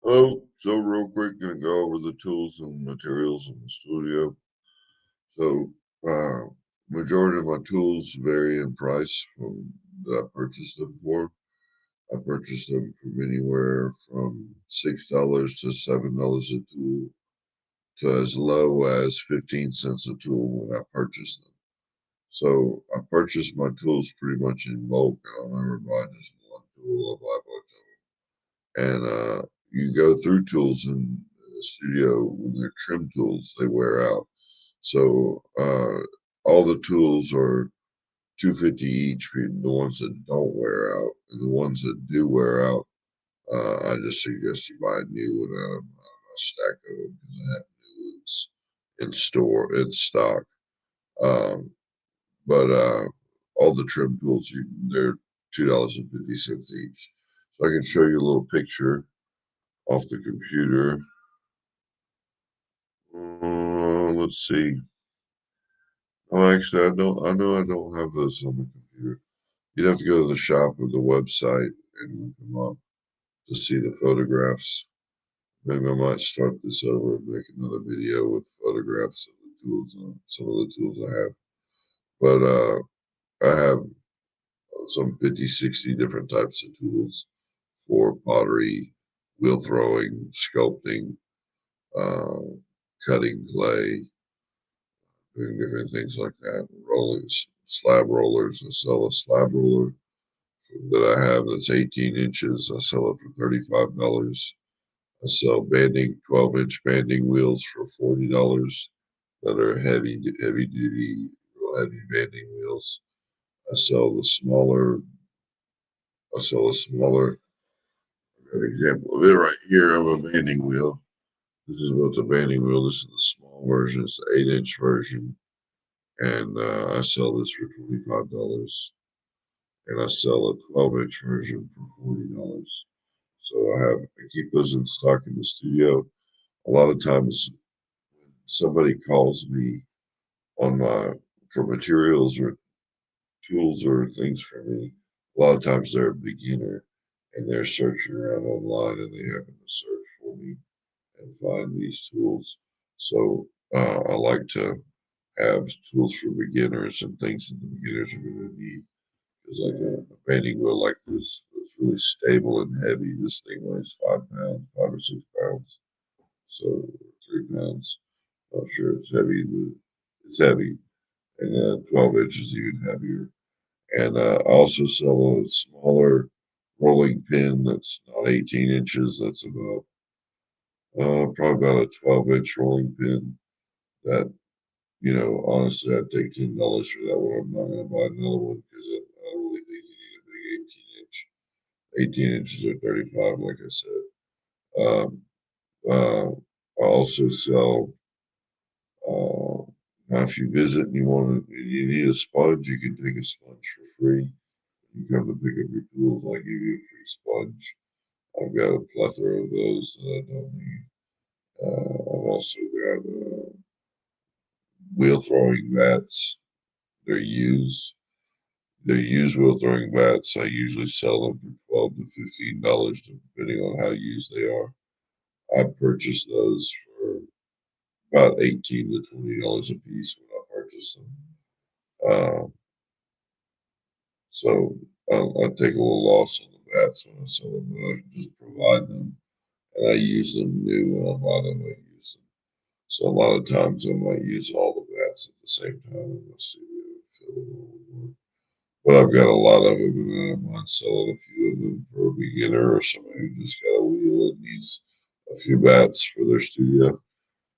Oh, so real quick, gonna go over the tools and materials in the studio. So, uh, majority of my tools vary in price from that I purchased them for. I purchased them from anywhere from $6 to $7 a tool to as low as 15 cents a tool when I purchased them. So I purchased my tools pretty much in bulk. I don't ever buy just one tool. I buy a bunch of and you go through tools in the studio when they're trim tools, they wear out. So all the tools are 250 each. The ones that don't wear out, and the ones that do wear out, I just suggest you buy a new one out of a stack of them because I have new ones in stock. Um, but all the trim tools, they're $2.50 each. So I can show you a little picture off the computer. Let's see. Oh, actually, I don't. I know I don't have those on the computer. You'd have to go to the shop or the website and look them up to see the photographs. Maybe I might start this over and make another video with photographs of the tools on some of the tools I have. But I have some 50, 60 different types of tools for pottery, wheel throwing, sculpting, uh, cutting clay, doing different things like that. Rolling slab rollers. I sell a slab roller that I have that's 18 inches. I sell it for $35. I sell 12-inch banding wheels for $40 that are heavy duty, real heavy banding wheels. I sell the smaller, I sell a smaller, an example of it right here of a banding wheel. This is what's a banding wheel. This is the small version. It's the 8-inch version. And I sell this for $25. And I sell a 12-inch version for $40. So I keep those in stock in the studio. A lot of times when somebody calls me on my for materials or tools or things for me, a lot of times they're a beginner and they're searching around online and they happen to search for me and find these tools. So I like to have tools for beginners and things that the beginners are going to need. It's like a banding wheel like this. It's really stable and heavy. This thing weighs 5 pounds, 5 or 6 pounds. So 3 pounds. Not sure it's heavy, but it's heavy. And 12 inches even heavier. And I also sell a smaller rolling pin that's not 18 inches. That's about probably about a 12-inch rolling pin that, honestly, I'd take $10 for that one. I'm not going to buy another one because I don't really think you need a big 18-inch. 18 inches or 35, like I said. Um, I also sell, uh, now if you visit and you need a sponge, you can take a sponge for free. You come to pick up your tools, I give you a free sponge. I've got a plethora of those that I don't need. I've also got wheel throwing mats. They're used. They're used wheel throwing mats. I usually sell them for $12 to $15, depending on how used they are. I purchased those for about $18 to $20 a piece when I purchased them. Uh, so I take a little loss on the bats when I sell them, but I just provide them and I use them new when I buy them. I use them. So a lot of times I might use all the bats at the same time in my studio and fill them all with work. But I've got a lot of them, and I don't mind selling a few of them for a beginner or somebody who just got a wheel and needs a few bats for their studio.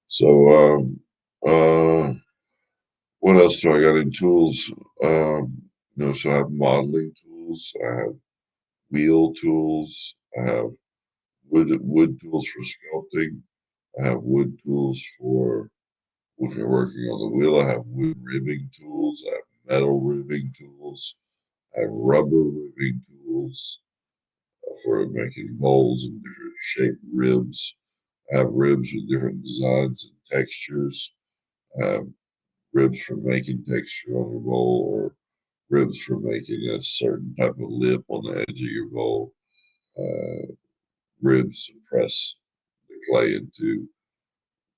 So, what else do I got in tools? So I have modeling tools. I have wheel tools. I have wood tools for sculpting. I have wood tools for working on the wheel. I have wood ribbing tools. I have metal ribbing tools. I have rubber ribbing tools for making molds and different shaped ribs. I have ribs with different designs and textures. I have ribs for making texture on your bowl or ribs for making a certain type of lip on the edge of your bowl. Uh, Ribs to press the clay into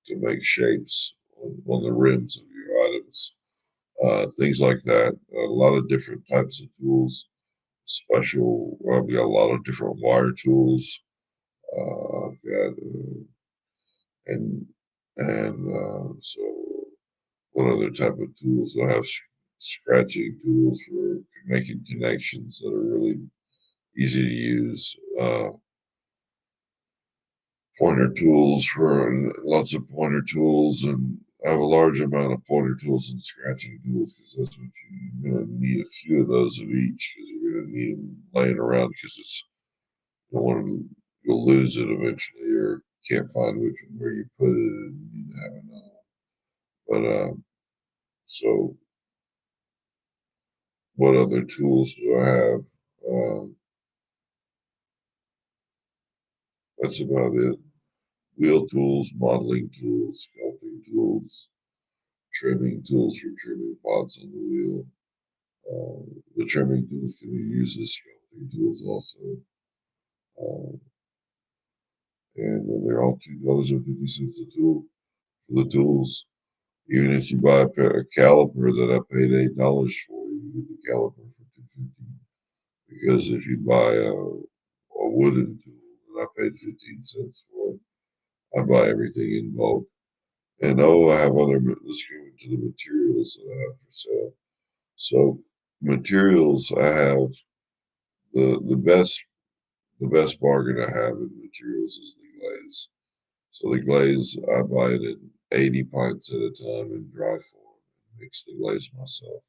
to make shapes on the rims of your items, things like that. A lot of different types of tools. Special. I've got a lot of different wire tools. I've got and so what other type of tools? I have scratching tools for making connections that are really easy to use. Pointer tools for lots of pointer tools, and I have a large amount of pointer tools and scratching tools because that's what you're going to need a few of those of each because you're going to need them laying around because it's you don't want to you'll lose it eventually or can't find which where you put it and you need to have another one. But so what other tools do I have? That's about it. Wheel tools, modeling tools, sculpting tools, trimming tools for trimming pots on the wheel. The trimming tools can be used as sculpting tools also. Uh, and when they're all $2.50 a tool for the tools. Even if you buy a caliper that I paid $8 for, you get the caliper for $2.50. Because if you buy a wooden tool that I paid 15 cents for, I buy everything in bulk. And I have other. Let's go into the materials that I have for sale. So materials, I have the best bargain I have in materials is the glaze. So the glaze, I buy it in 80 pints at a time in dry form and mix the glaze myself.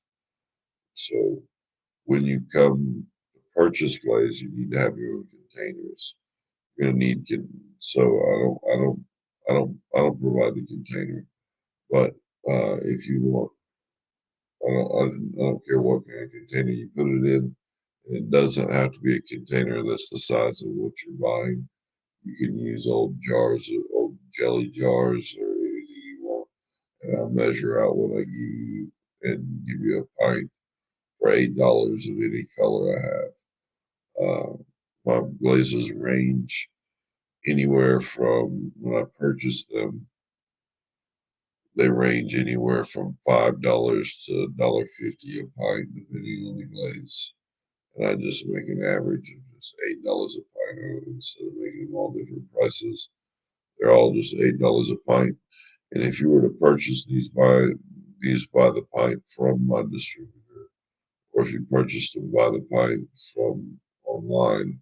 So when you come to purchase glaze, you need to have your own containers. You're gonna need so I don't provide the container, but if you want, I don't care what kind of container you put it in. And it doesn't have to be a container that's the size of what you're buying. You can use old jars, old jelly jars, or anything you want. And I'll measure out what I give you and give you a pint for $8 of any color I have. My glazes range anywhere from when I purchased them, they range anywhere from $5 to $1.50 a pint, depending on the glaze. And I just make an average of just $8 a pint instead of making them all different prices. They're all just $8 a pint. And if you were to purchase these by the pint from my distributor, or if you purchased them by the pint from online,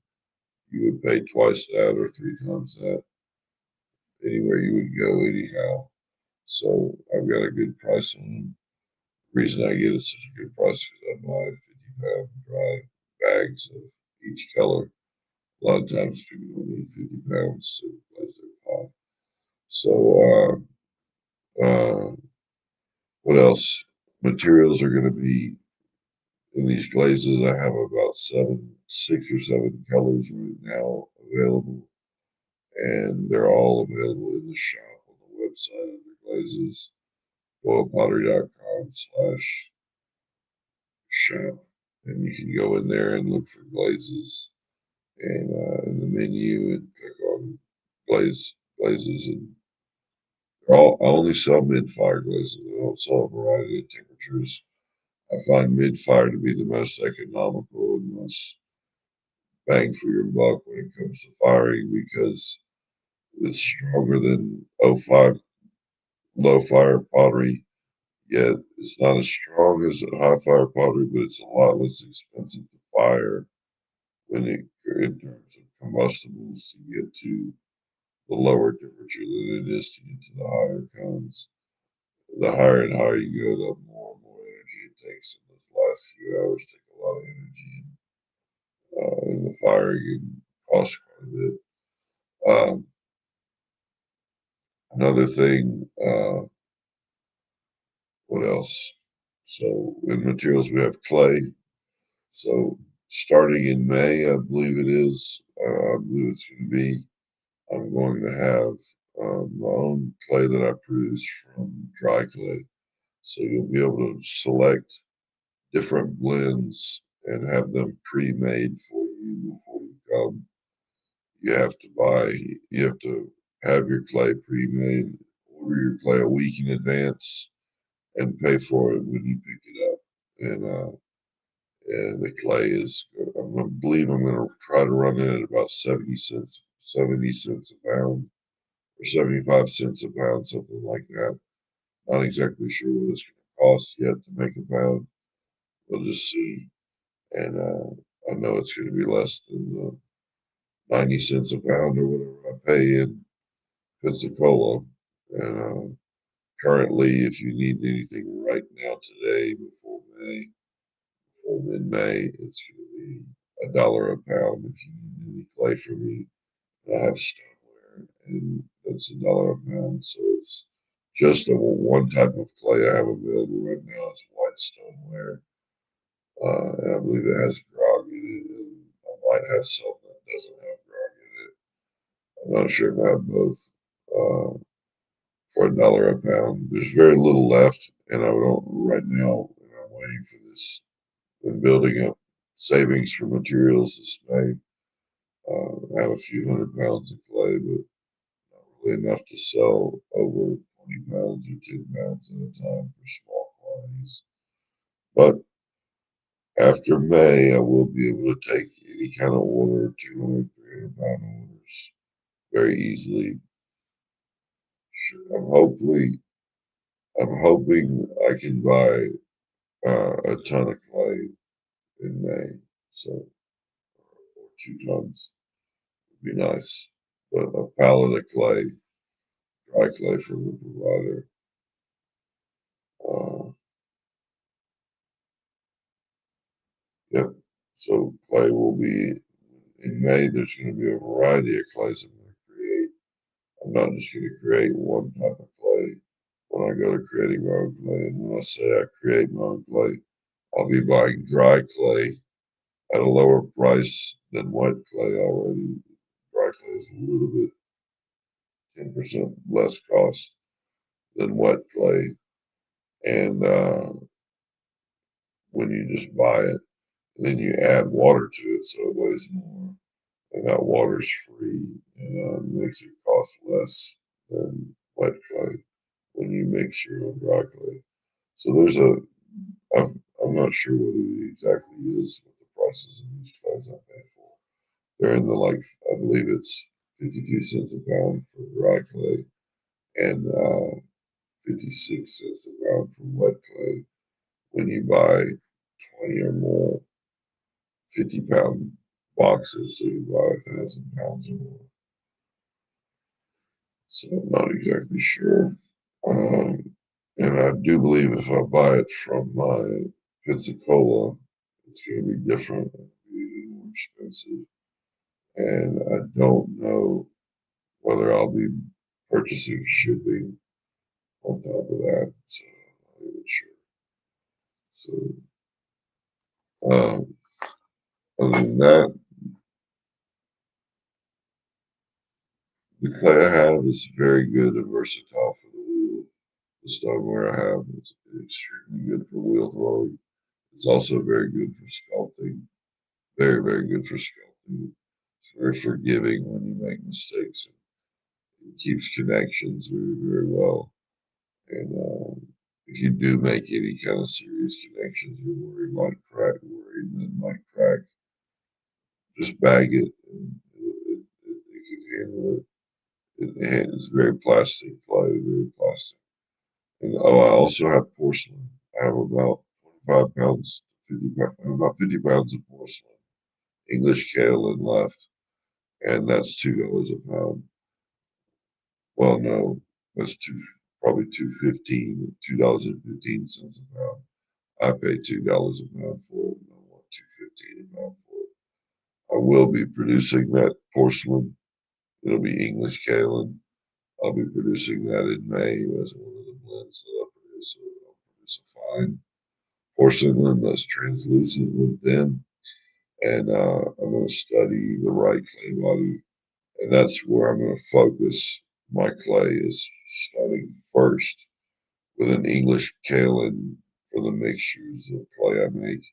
you would pay twice that or three times that anywhere you would go anyhow. So I've got a good price on them. The reason I get it such a good price is because I buy 50-pound dry bags of each color. A lot of times people don't need 50 pounds to replace their pot. So what else? Materials are going to be in these glazes. I have about 6 or 7 colors right now available, and they're all available in the shop on the website under glazes, doylepottery.com/shop, and you can go in there and look for glazes, and in the menu and click on glazes, and I only sell mid-fire glazes. I don't sell a variety of temperatures. I find mid-fire to be the most economical and most bang for your buck when it comes to firing because it's stronger than '05 low fire pottery. Yet it's not as strong as high fire pottery, but it's a lot less expensive to fire in terms of combustibles to get to the lower temperature than it is to get to the higher cones. The higher and higher you go, the more and more energy it takes. And those last few hours take a lot of energy, and the firing can cost quite a bit. Um, Another thing, what else? So in materials, we have clay. So starting in May, I believe it is, I believe it's going to be, I'm going to have my own clay that I produce from dry clay. So you'll be able to select different blends and have them pre-made for you before you come. you have to have your clay pre-made, order your clay a week in advance, and pay for it when you pick it up. And the clay is, I'm gonna try to run it at about 70 cents a pound, or 75 cents a pound, something like that. Not exactly sure what it's gonna cost yet to make a pound. We'll just see. And I know it's gonna be less than the 90 cents a pound or whatever I pay in Pensacola. And currently, if you need anything right now today before mid-May, it's going to be $1 a pound. If you need any clay from me, I have stoneware, and that's $1 a pound. So it's just one type of clay I have available right now. It's white stoneware, and I believe it has grog in it, and I might have some that doesn't have grog in it. I'm not sure if I have both. Uh, for $1 a pound. There's very little left, and I don't right now. And I'm waiting for this. Been building up savings for materials this May. I have a few hundred pounds of clay, but not really enough to sell over 20 pounds or 10 pounds at a time for small quantities. But after May, I will be able to take any kind of order, 200, 300 pound orders very easily. I'm hopefully, I'm hoping I can buy a ton of clay in May. So, or 2 tons would be nice. But a pallet of clay, dry clay from the provider. Uh, yep. So clay will be in May. There's going to be a variety of clays I'm going to create. I'm not just going to create one type of clay. When I go to creating my own clay, and when I say I create my own clay, I'll be buying dry clay at a lower price than white clay already. Dry clay is a little bit 10% less cost than wet clay. And when you just buy it, then you add water to it so it weighs more. And that water's free and makes it cost less than wet clay when you mix your own dry clay. So I'm not sure what it exactly is, what the prices of these clays I pay for. They're in the I believe it's 52 cents a pound for dry clay and 56 cents a pound for wet clay when you buy 20 or more 50-pound boxes, so you buy 1,000 pounds or more. So I'm not exactly sure. And I do believe if I buy it from my Pensacola, it's going to be different. It'll be more expensive. And I don't know whether I'll be purchasing shipping on top of that. So I'm not even sure. So, other than that, the clay I have is very good and versatile for the wheel. The stoneware I have is extremely good for wheel throwing. It's also very good for sculpting. Very, very good for sculpting. It's very forgiving when you make mistakes. It keeps connections very, very well. And if you do make any kind of serious connections, you're worried that it might crack, just bag it and it can handle it. It's very plastic clay, very plastic. And I also have porcelain. I have about 25 pounds, 50 pounds of porcelain, English kaolin left, and that's $2 a pound. Well, no, that's probably 2.15, $2.15 a pound. I pay $2 a pound for it, and I want 2.15 a pound for it. I will be producing that porcelain. It'll be English kaolin. I'll be producing that in May as one of the blends that I produce. So I'll produce a fine porcelain that's translucent with thin, and I'm going to study the right clay body, and that's where I'm going to focus my clay is starting first with an English kaolin for the mixtures of clay I make,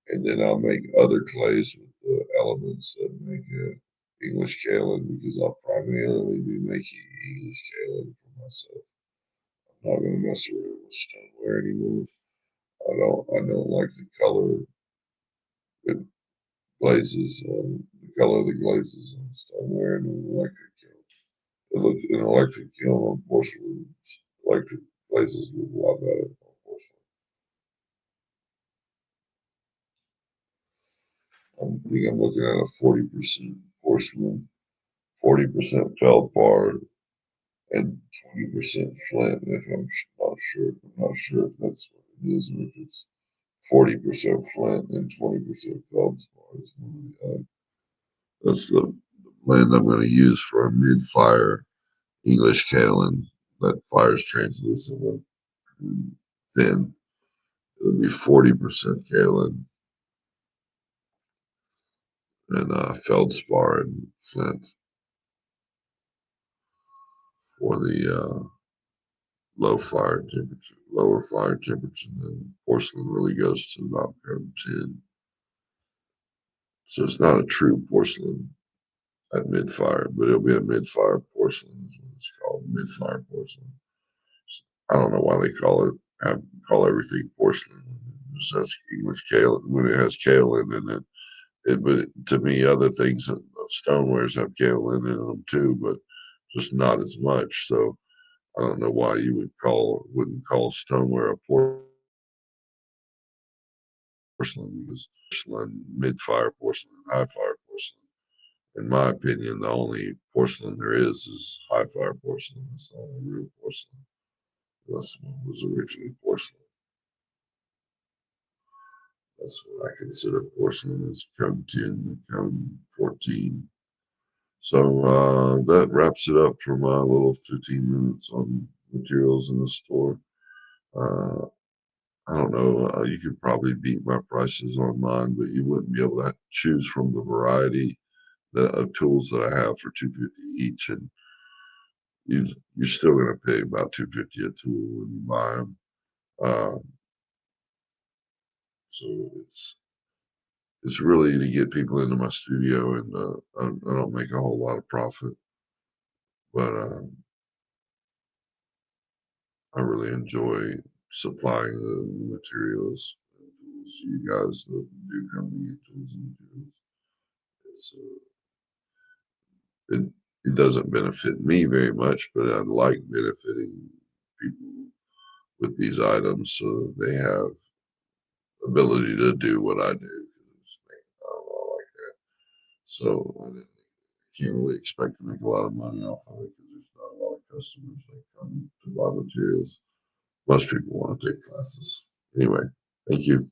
and then I'll make other clays with the elements that make English kaolin because I'll primarily be making English kaolin for myself. I'm not gonna mess around with stoneware anymore. I don't like the color it glazes, the color of the glazes on stoneware and an electric kiln. It looks an electric kiln on porcelain. Electric glazes look a lot better on porcelain. I'm looking at a 40% porcelain, 40% feldspar, and 20% flint. If I'm not sure if that's what it is, or if it's 40% flint and 20% feldspar. It's one or the other. That's the blend I'm going to use for a mid-fire English kaolin that fires translucent and thin. It'll be 40% kaolin and feldspar and flint for the lower fire temperature. Then porcelain really goes to about code 10. So it's not a true porcelain at mid-fire, but it'll be a mid-fire porcelain is what it's called, mid-fire porcelain. I don't know why they call everything porcelain. It says English kaolin when it has kaolin in it. But to me, other things, stonewares have kaolin in them too, but just not as much. So I don't know why you wouldn't call stoneware a porcelain because porcelain, mid-fire porcelain, high-fire porcelain. In my opinion, the only porcelain there is high-fire porcelain. That's the only real porcelain. That's what was originally porcelain. That's what I consider porcelain is code 10 and code 14. So that wraps it up for my little 15 minutes on materials in the store. Uh, I don't know. You could probably beat my prices online, but you wouldn't be able to choose from the variety of tools that I have for 250 each, and you're still going to pay about 250 a tool when you buy them. Uh, so it's really to get people into my studio, and I don't make a whole lot of profit, but I really enjoy supplying the materials and tools to you guys that do come to get tools and materials. It's, it, it doesn't benefit me very much, but I like benefiting people with these items so they have ability to do what I do. 'Cause, I don't know, I like that. So I can't really expect to make a lot of money off of it because there's not a lot of customers that come to buy materials. Most people want to take classes. Anyway, thank you.